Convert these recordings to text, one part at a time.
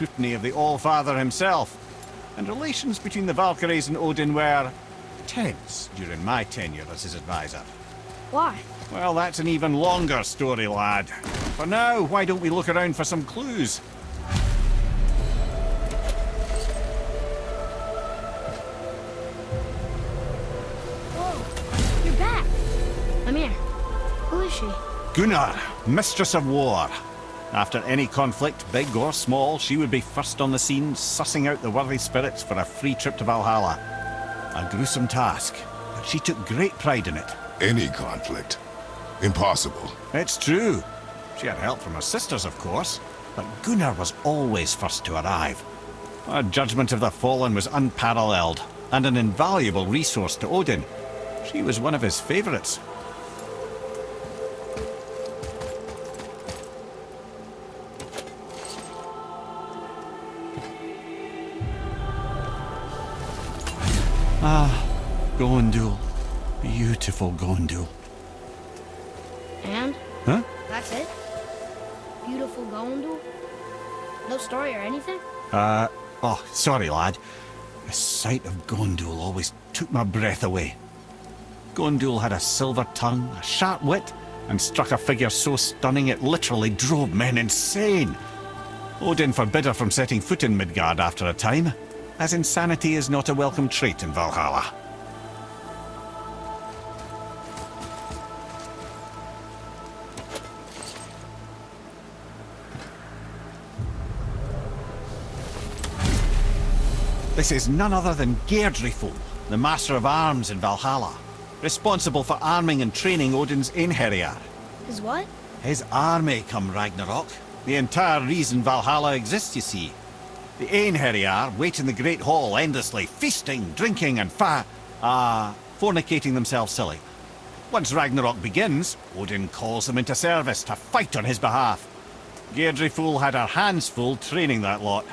scrutiny of the All-Father himself, and relations between the Valkyries and Odin were tense during my tenure as his advisor. Why? Well, that's an even longer story, lad. For now, why don't we look around for some clues? Whoa, you're back. I'm here. Who is she? Gunnar, Mistress of War. After any conflict, big or small, she would be first on the scene, sussing out the worthy spirits for a free trip to Valhalla. A gruesome task, but she took great pride in it. Any conflict. Impossible. It's true. She had help from her sisters, of course, but Gunnar was always first to arrive. Her judgment of the fallen was unparalleled, and an invaluable resource to Odin. She was one of his favourites. Ah, Gondul. Beautiful Gondul. And? Huh? That's it? Beautiful Gondul? No story or anything? Oh, sorry, lad. The sight of Gondul always took my breath away. Gondul had a silver tongue, a sharp wit, and struck a figure so stunning it literally drove men insane. Odin forbid her from setting foot in Midgard after a time, as insanity is not a welcome trait in Valhalla. This is none other than Geirdriful, the Master of Arms in Valhalla, responsible for arming and training Odin's Einherjar. His what? His army come Ragnarok. The entire reason Valhalla exists, you see. The Einherjar wait in the Great Hall endlessly, feasting, drinking, and fornicating themselves silly. Once Ragnarok begins, Odin calls them into service to fight on his behalf. Geirdriful had her hands full training that lot.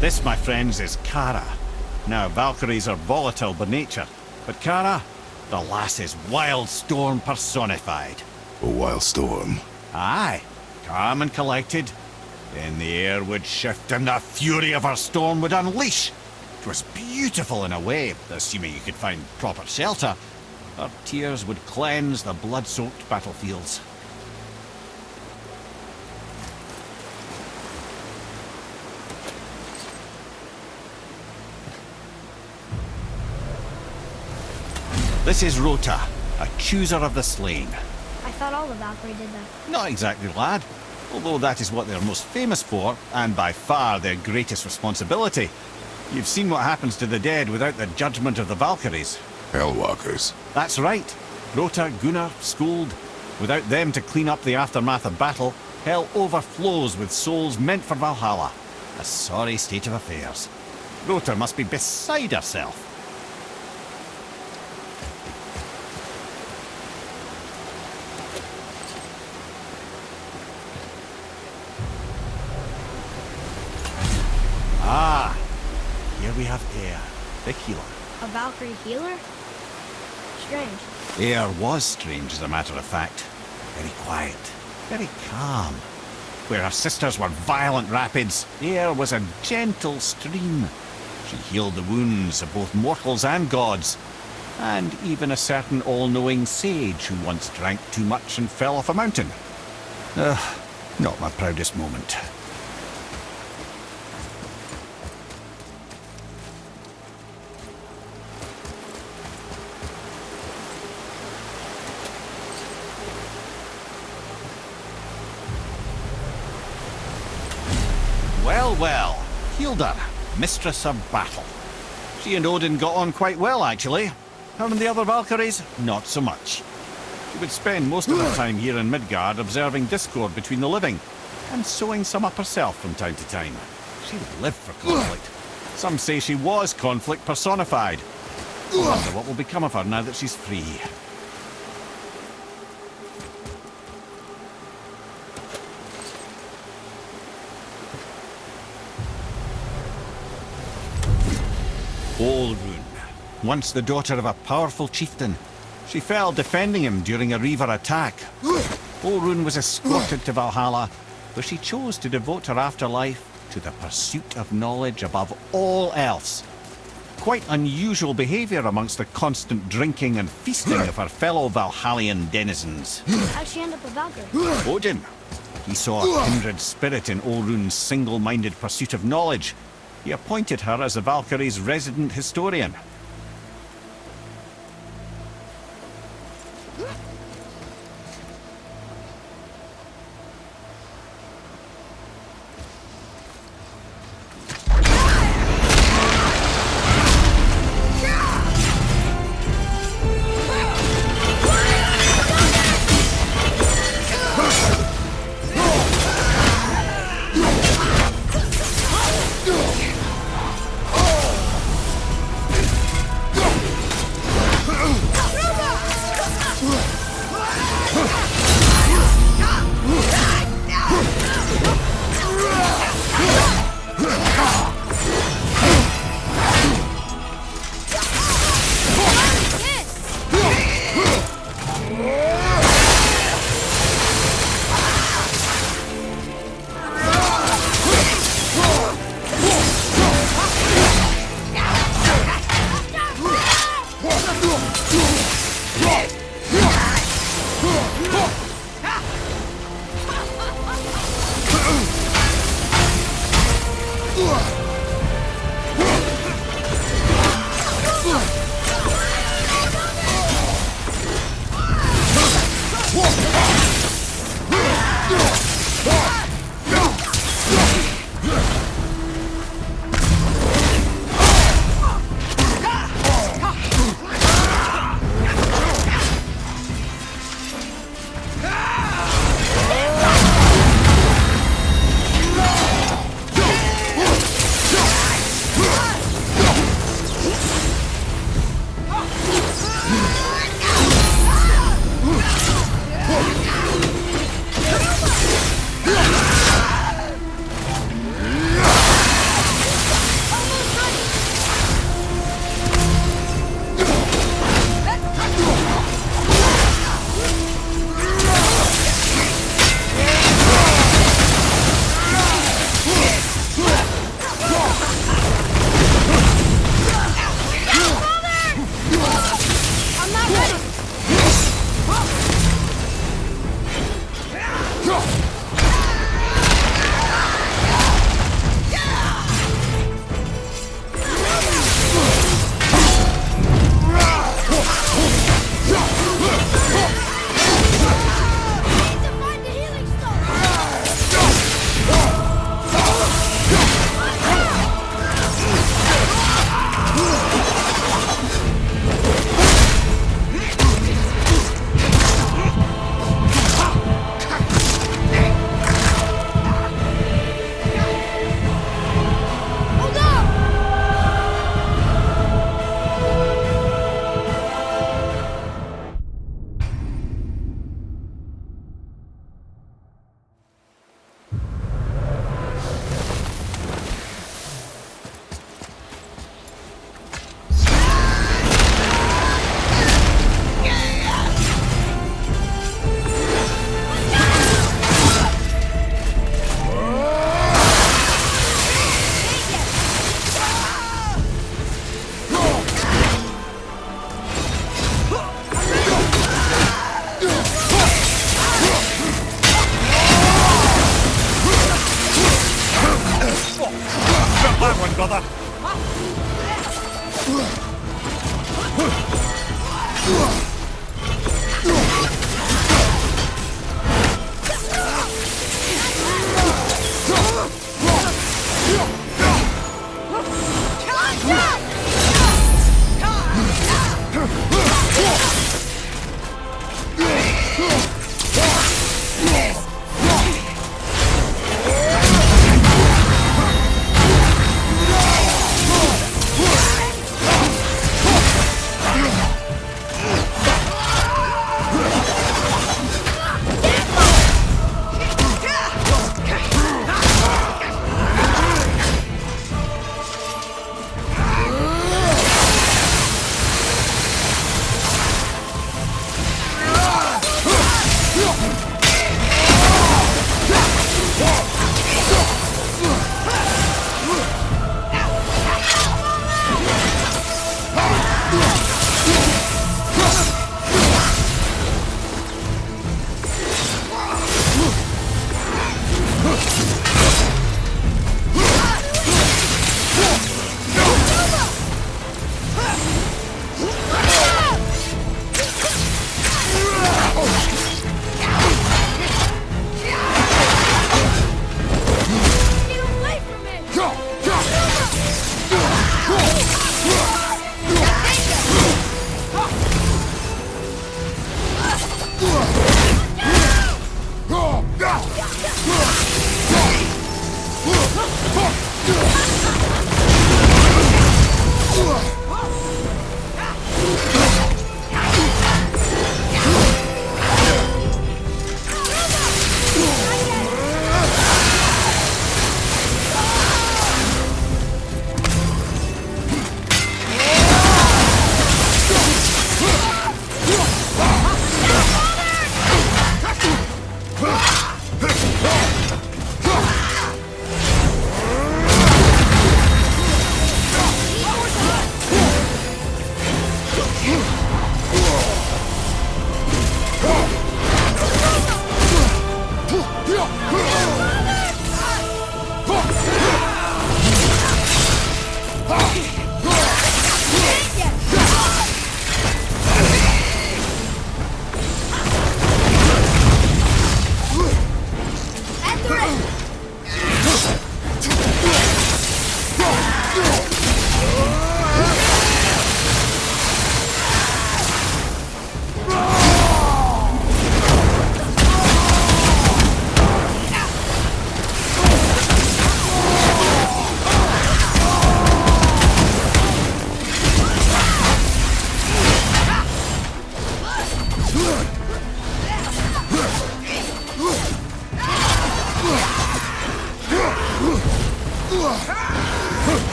This, my friends, is Kara. Now, Valkyries are volatile by nature, but Kara, the lass is wild storm personified. A wild storm. Aye, calm and collected. Then the air would shift and the fury of her storm would unleash. It was beautiful in a way, assuming you could find proper shelter. Her tears would cleanse the blood-soaked battlefields. This is Rota, a chooser of the slain. I thought all the Valkyrie did that. Not exactly, lad. Although that is what they're most famous for, and by far their greatest responsibility. You've seen what happens to the dead without the judgment of the Valkyries. Hellwalkers. That's right. Rota, Gunnar, Skuld. Without them to clean up the aftermath of battle, hell overflows with souls meant for Valhalla. A sorry state of affairs. Rota must be beside herself. Ah, here we have Air, the healer. A Valkyrie healer? Strange. Air was strange, as a matter of fact. Very quiet, very calm. Where her sisters were violent rapids, Air was a gentle stream. She healed the wounds of both mortals and gods, and even a certain all-knowing sage who once drank too much and fell off a mountain. Not my proudest moment. Well, Hilda, Mistress of Battle. She and Odin got on quite well, actually. Her and the other Valkyries, not so much. She would spend most of her time here in Midgard observing discord between the living, and sewing some up herself from time to time. She lived for conflict. Some say she was conflict personified. I wonder what will become of her now that she's free. Old Rune, once the daughter of a powerful chieftain. She fell defending him during a Reaver attack. Olrun was escorted to Valhalla, where she chose to devote her afterlife to the pursuit of knowledge above all else. Quite unusual behaviour amongst the constant drinking and feasting of her fellow Valhallian denizens. How'd she end up a Valkyrie? Odin. He saw a kindred spirit in Olrun's single-minded pursuit of knowledge. He appointed her as the Valkyrie's resident historian.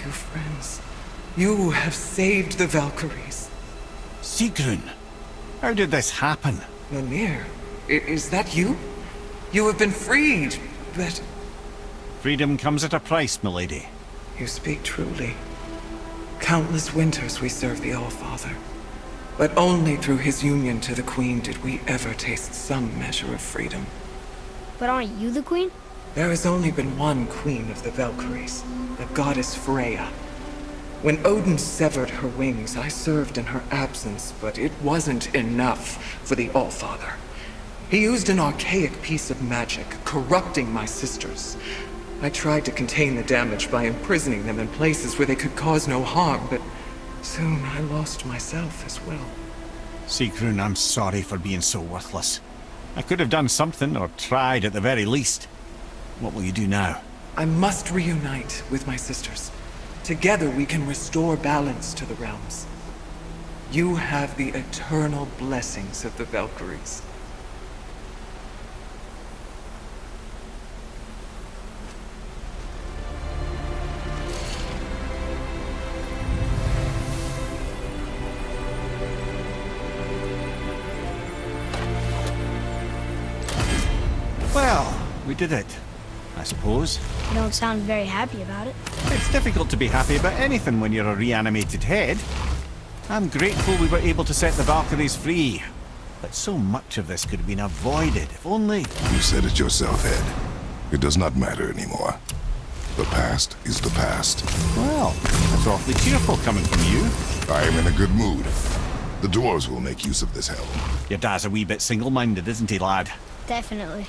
true friends. You have saved the Valkyries. Sigrun, how did this happen? Mimir, is that you? You have been freed, but... Freedom comes at a price, milady. You speak truly. Countless winters we served the All-Father. But only through his union to the Queen did we ever taste some measure of freedom. But aren't you the queen? There has only been one Queen of the Valkyries, the goddess Freya. When Odin severed her wings, I served in her absence, but it wasn't enough for the All-Father. He used an archaic piece of magic, corrupting my sisters. I tried to contain the damage by imprisoning them in places where they could cause no harm, but soon I lost myself as well. Sigrun, I'm sorry for being so worthless. I could have done something, or tried at the very least. What will you do now? I must reunite with my sisters. Together we can restore balance to the realms. You have the eternal blessings of the Valkyries. Well, we did it, I suppose. You don't sound very happy about it. It's difficult to be happy about anything when you're a reanimated head. I'm grateful we were able to set the Valkyries free. But so much of this could have been avoided, if only... You said it yourself, Ed. It does not matter anymore. The past is the past. Well, that's awfully cheerful coming from you. I am in a good mood. The dwarves will make use of this helm. Your dad's a wee bit single-minded, isn't he, lad? Definitely.